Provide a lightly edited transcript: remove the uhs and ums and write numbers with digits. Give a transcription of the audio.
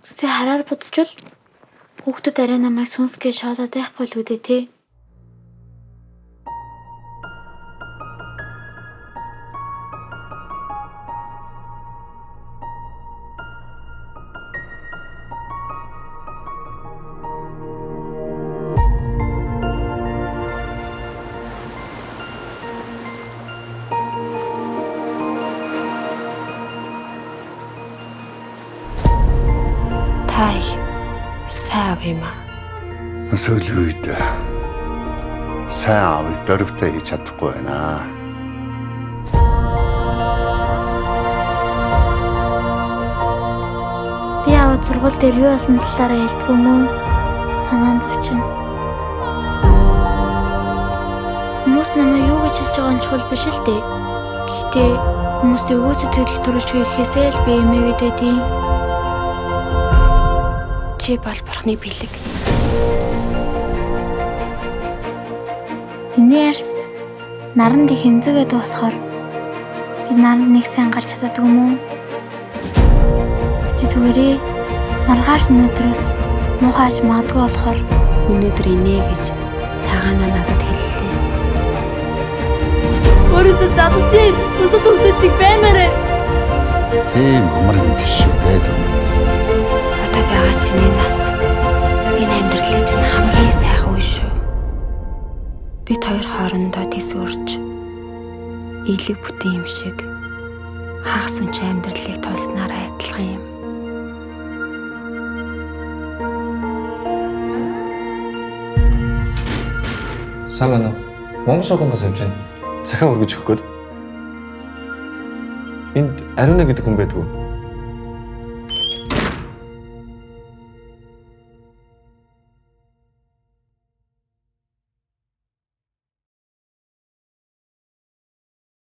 Үсээ хараар бодчихвол хүүхдүүд арай намайг сүнсгээ шоолоод байхгүй л үдэ тий. Тай сайн ав юм аа. Сүүлийн үед сайн аавыг дөрвтэй хийж чадахгүй байна. Би аваад сургууль дээр юу болсон талаараа хэлдэг юм уу? Санаанд зовчихно. Хүмүүс намайг юу гэж хэлж байгаа нь чухал биш л дээ. Гэхдээ хүмүүст өвөө сэтгэл төрүүлж хийхээсээ л би эмээгээд байдیں۔ Чи бол бурхны бэлэг. Миний ярс наранд их хэмзэгээд болохоор би наранд нэг сайн гарч чаддаг юм уу? Гэтэ зүгээрээ маргааш өнөөдрөөс муухайж магадгүй болохоор Өнөөдөр инээ гэж цагаанаа надад хэллээ. өөрөөсөө задаж чинь өсөд хөвдөж чиг баймаарэ. Тийм амар юм биш үү дээ. Одоо байгаа чиний нас энэ амьдралын чинь хамгийн сайхан үе шүү. Бид хоёр хоорондоо тэсвэрч илэг бүтэн юм шиг хагас үнч амьдралыг тулснараа адилхан юм. Сайн байна уу? Монгол шокондоос явж байна. Цахиа өргөж өгөх гээд. Энд Ариуна гэдэг хүн байдгүй.